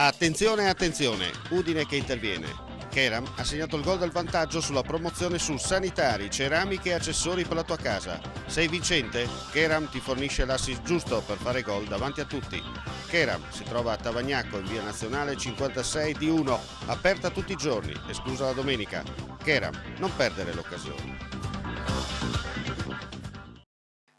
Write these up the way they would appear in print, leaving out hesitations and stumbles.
Attenzione, attenzione, Udine che interviene. Keram ha segnato il gol del vantaggio sulla promozione su sanitari, ceramiche e accessori per la tua casa. Sei vincente? Keram ti fornisce l'assist giusto per fare gol davanti a tutti. Keram si trova a Tavagnacco in via nazionale 56 di 1, aperta tutti i giorni, esclusa la domenica. Keram, non perdere l'occasione.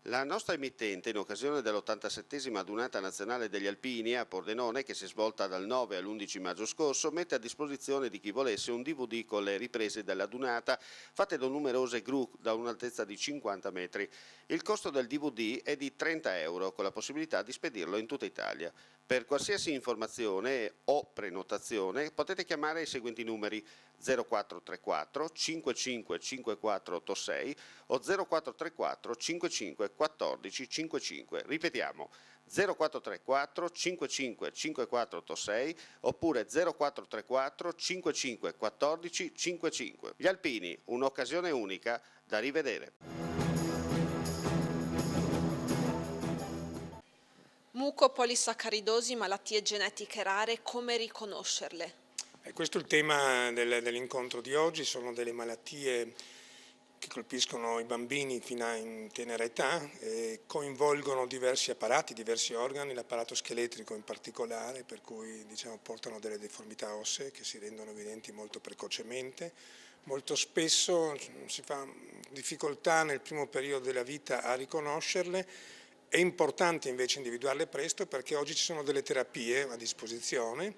La nostra emittente, in occasione dell'87esima adunata nazionale degli Alpini a Pordenone, che si è svolta dal 9 all'11 maggio scorso, mette a disposizione di chi volesse un DVD con le riprese dell'adunata fatte da numerose gru da un'altezza di 50 metri. Il costo del DVD è di 30 euro, con la possibilità di spedirlo in tutta Italia. Per qualsiasi informazione o prenotazione potete chiamare i seguenti numeri: 0434 55 5486 o 0434 55 14 55. Ripetiamo: 0434 55 5486 oppure 0434 55 14 55. Gli Alpini, un'occasione unica da rivedere. Mucopolisaccharidosi, malattie genetiche rare, come riconoscerle? Questo è il tema dell'incontro di oggi. Sono delle malattie che colpiscono i bambini fino in tenera età e coinvolgono diversi apparati, diversi organi, l'apparato scheletrico in particolare, per cui portano delle deformità ossee che si rendono evidenti molto precocemente. Molto spesso si fa difficoltà nel primo periodo della vita a riconoscerle. È importante invece individuarle presto, perché oggi ci sono delle terapie a disposizione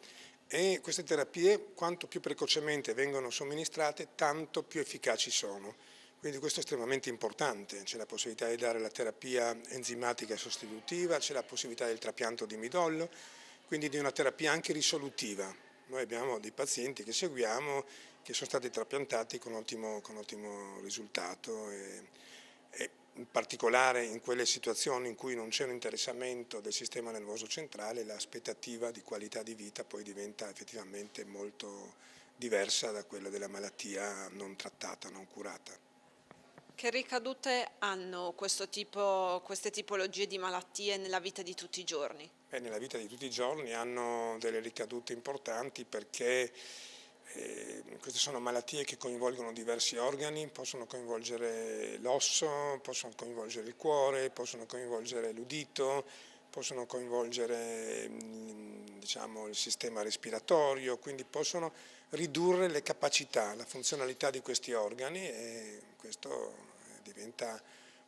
e queste terapie, quanto più precocemente vengono somministrate, tanto più efficaci sono. Quindi questo è estremamente importante. C'è la possibilità di dare la terapia enzimatica sostitutiva, c'è la possibilità del trapianto di midollo, quindi di una terapia anche risolutiva. Noi abbiamo dei pazienti che seguiamo che sono stati trapiantati con ottimo risultato e in particolare in quelle situazioni in cui non c'è un interessamento del sistema nervoso centrale, l'aspettativa di qualità di vita poi diventa effettivamente molto diversa da quella della malattia non trattata, non curata. Che ricadute hanno queste tipologie di malattie nella vita di tutti i giorni? Nella vita di tutti i giorni hanno delle ricadute importanti, perché queste sono malattie che coinvolgono diversi organi, possono coinvolgere l'osso, possono coinvolgere il cuore, possono coinvolgere l'udito, possono coinvolgere il sistema respiratorio, quindi possono ridurre le capacità, la funzionalità di questi organi, e questo diventa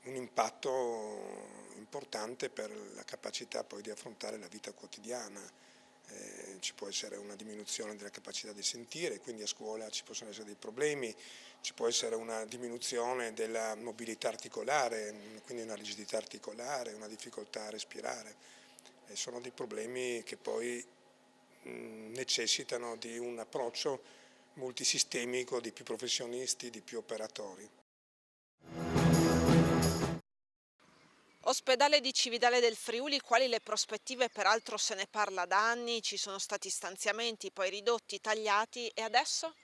un impatto importante per la capacità poi di affrontare la vita quotidiana. Ci può essere una diminuzione della capacità di sentire, quindi a scuola ci possono essere dei problemi, ci può essere una diminuzione della mobilità articolare, quindi una rigidità articolare, una difficoltà a respirare. Sono dei problemi che poi necessitano di un approccio multisistemico di più professionisti, di più operatori. Ospedale di Cividale del Friuli, quali le prospettive? Peraltro se ne parla da anni, ci sono stati stanziamenti, poi ridotti, tagliati, e adesso?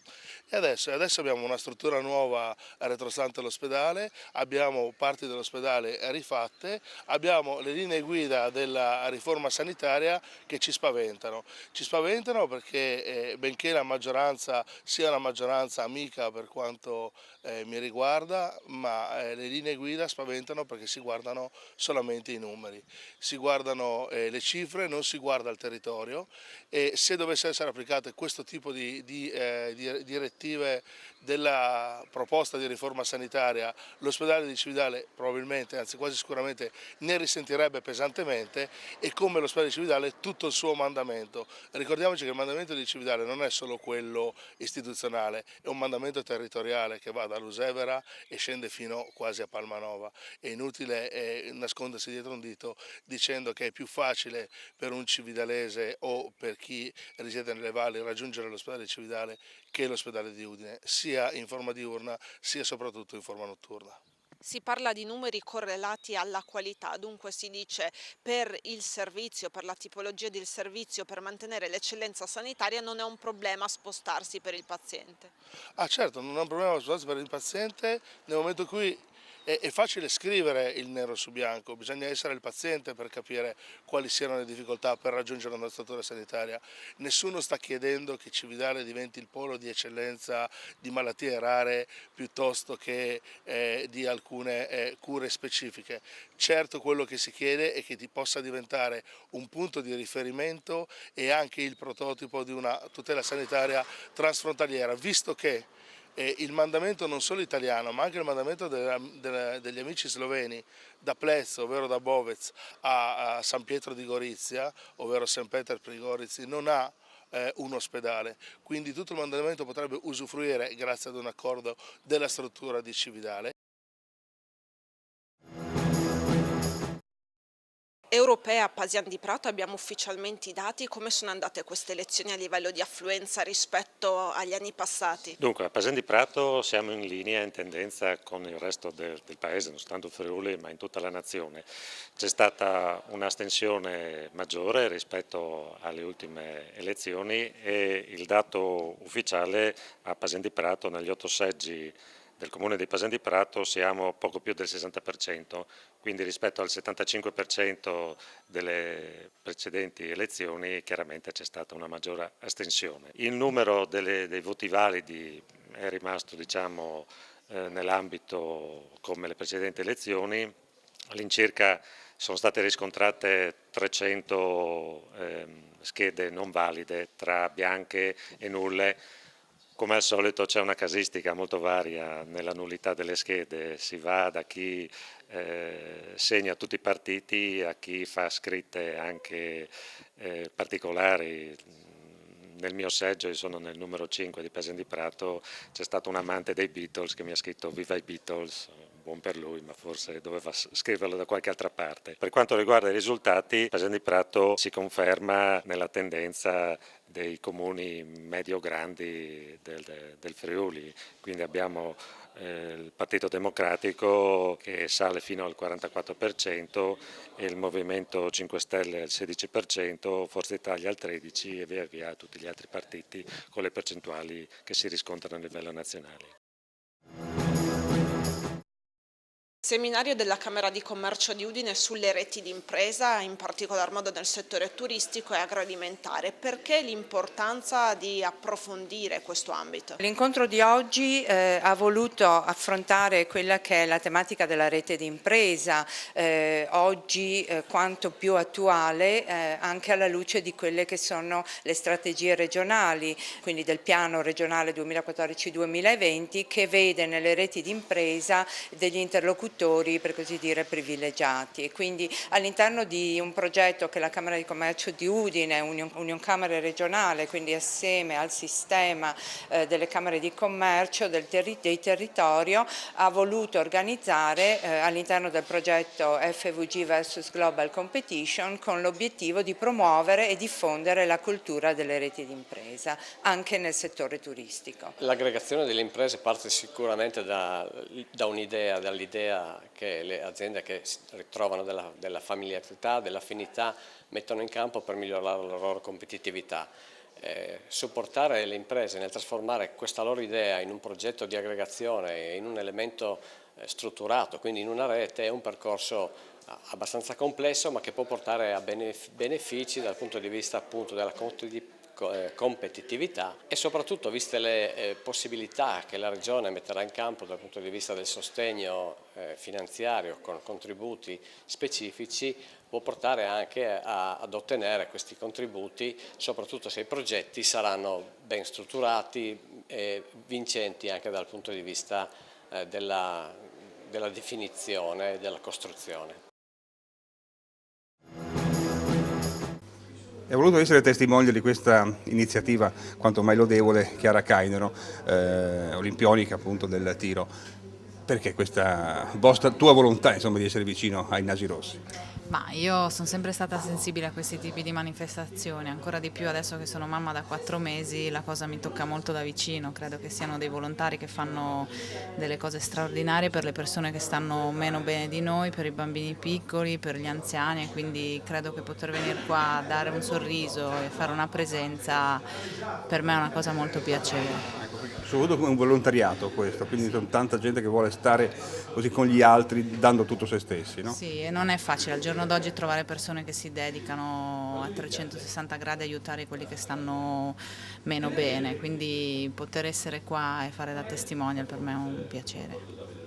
E adesso abbiamo una struttura nuova retrostante all'ospedale, abbiamo parti dell'ospedale rifatte, abbiamo le linee guida della riforma sanitaria che ci spaventano perché benché la maggioranza sia una maggioranza amica per quanto mi riguarda, ma le linee guida spaventano perché si guardano solamente i numeri, si guardano le cifre, non si guarda il territorio, e se dovesse essere applicate questo tipo di direttive della proposta di riforma sanitaria, l'ospedale di Cividale probabilmente, anzi quasi sicuramente, ne risentirebbe pesantemente, e come l'ospedale di Cividale tutto il suo mandamento. Ricordiamoci che il mandamento di Cividale non è solo quello istituzionale, è un mandamento territoriale che va da Lusevera e scende fino quasi a Palmanova. È inutile nascondersi dietro un dito dicendo che è più facile per un cividalese o per chi risiede nelle valli raggiungere l'ospedale di Cividale che l'ospedale di Udine, sia in forma diurna sia soprattutto in forma notturna. Si parla di numeri correlati alla qualità, dunque si dice per il servizio, per la tipologia del servizio, per mantenere l'eccellenza sanitaria non è un problema spostarsi per il paziente. Ah certo, non è un problema per il paziente nel momento in cui È facile scrivere il nero su bianco, bisogna essere il paziente per capire quali siano le difficoltà per raggiungere una struttura sanitaria. Nessuno sta chiedendo che Cividale diventi il polo di eccellenza di malattie rare piuttosto che di alcune cure specifiche. Certo, quello che si chiede è che ti possa diventare un punto di riferimento e anche il prototipo di una tutela sanitaria transfrontaliera, visto che il mandamento non solo italiano ma anche il mandamento degli amici sloveni da Plez, ovvero da Bovec, a San Pietro di Gorizia, ovvero St. Peter pri Gorici, non ha un ospedale, quindi tutto il mandamento potrebbe usufruire, grazie ad un accordo, della struttura di Cividale. Europea a Pasian di Prato abbiamo ufficialmente i dati, come sono andate queste elezioni a livello di affluenza rispetto agli anni passati? Dunque, a Pasian di Prato siamo in linea, in tendenza con il resto del paese, non soltanto Friuli ma in tutta la nazione. C'è stata un'astensione maggiore rispetto alle ultime elezioni e il dato ufficiale a Pasian di Prato, negli 8 seggi del comune di Pasian di Prato siamo poco più del 60%, quindi rispetto al 75% delle precedenti elezioni chiaramente c'è stata una maggiore astensione. Il numero dei voti validi è rimasto, diciamo, nell'ambito come le precedenti elezioni. All'incirca sono state riscontrate 300 schede non valide tra bianche e nulle. Come al solito c'è una casistica molto varia nella nullità delle schede, si va da chi segna tutti i partiti a chi fa scritte anche particolari. Nel mio seggio, io sono nel numero 5 di Pasian di Prato, c'è stato un amante dei Beatles che mi ha scritto "Viva i Beatles", buon per lui, ma forse doveva scriverlo da qualche altra parte. Per quanto riguarda i risultati, Pasian di Prato si conferma nella tendenza dei comuni medio-grandi del Friuli, quindi abbiamo il Partito Democratico che sale fino al 44% e il Movimento 5 Stelle al 16%, Forza Italia al 13% e via via tutti gli altri partiti con le percentuali che si riscontrano a livello nazionale. Seminario della Camera di Commercio di Udine sulle reti d'impresa, in particolar modo nel settore turistico e agroalimentare. Perché l'importanza di approfondire questo ambito? L'incontro di oggi ha voluto affrontare quella che è la tematica della rete d'impresa, oggi quanto più attuale anche alla luce di quelle che sono le strategie regionali, quindi del piano regionale 2014-2020 che vede nelle reti d'impresa degli interlocutori per così dire privilegiati, e quindi all'interno di un progetto che la Camera di Commercio di Udine, Union Camere regionale, quindi assieme al sistema delle Camere di Commercio dei territorio, ha voluto organizzare all'interno del progetto FVG vs Global Competition con l'obiettivo di promuovere e diffondere la cultura delle reti d'impresa anche nel settore turistico. L'aggregazione delle imprese parte sicuramente dall'idea che le aziende che si ritrovano della familiarità, dell'affinità, mettono in campo per migliorare la loro competitività. Supportare le imprese nel trasformare questa loro idea in un progetto di aggregazione, in un elemento strutturato, quindi in una rete, è un percorso abbastanza complesso ma che può portare a benefici dal punto di vista appunto della competitività e soprattutto, viste le possibilità che la Regione metterà in campo dal punto di vista del sostegno finanziario con contributi specifici, può portare anche ad ottenere questi contributi, soprattutto se i progetti saranno ben strutturati e vincenti anche dal punto di vista della definizione e della costruzione. Ho voluto essere testimonial di questa iniziativa quanto mai lodevole, Chiara Cainero, olimpionica appunto del tiro. Perché questa tua volontà, insomma, di essere vicino ai nasi rossi? Ma io sono sempre stata sensibile a questi tipi di manifestazioni, ancora di più adesso che sono mamma da 4 mesi, la cosa mi tocca molto da vicino, credo che siano dei volontari che fanno delle cose straordinarie per le persone che stanno meno bene di noi, per i bambini piccoli, per gli anziani, e quindi credo che poter venire qua a dare un sorriso e fare una presenza per me è una cosa molto piacevole. Soprattutto come un volontariato questo, quindi sono tanta gente che vuole stare così con gli altri dando tutto se stessi, no? Sì, e non è facile al giorno d'oggi trovare persone che si dedicano a 360 gradi a aiutare quelli che stanno meno bene, quindi poter essere qua e fare da testimonial per me è un piacere.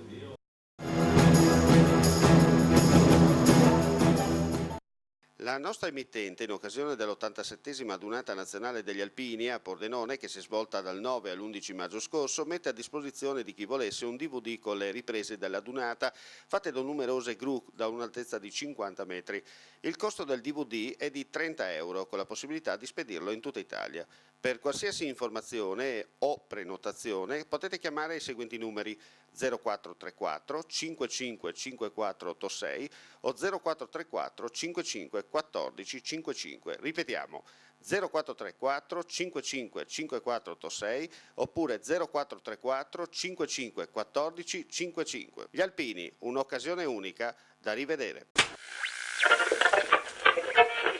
La nostra emittente, in occasione dell'87esima Adunata Nazionale degli Alpini a Pordenone, che si è svolta dal 9 all'11 maggio scorso, mette a disposizione di chi volesse un DVD con le riprese della Dunata fatte da numerose gru da un'altezza di 50 metri. Il costo del DVD è di 30 euro, con la possibilità di spedirlo in tutta Italia. Per qualsiasi informazione o prenotazione potete chiamare i seguenti numeri: 0434 55 5486 o 0434 55 14 55. Ripetiamo: 0434 55 5486 oppure 0434 55 14 55. Gli Alpini, un'occasione unica da rivedere.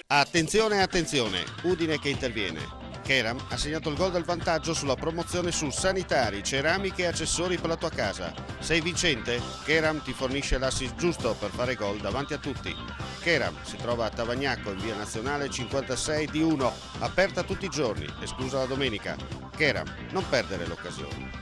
Attenzione, attenzione, Udine che interviene. Keram ha segnato il gol del vantaggio sulla promozione su sanitari, ceramiche e accessori per la tua casa. Sei vincente? Keram ti fornisce l'assist giusto per fare gol davanti a tutti. Keram si trova a Tavagnacco in via Nazionale 56 D1, aperta tutti i giorni, esclusa la domenica. Keram, non perdere l'occasione.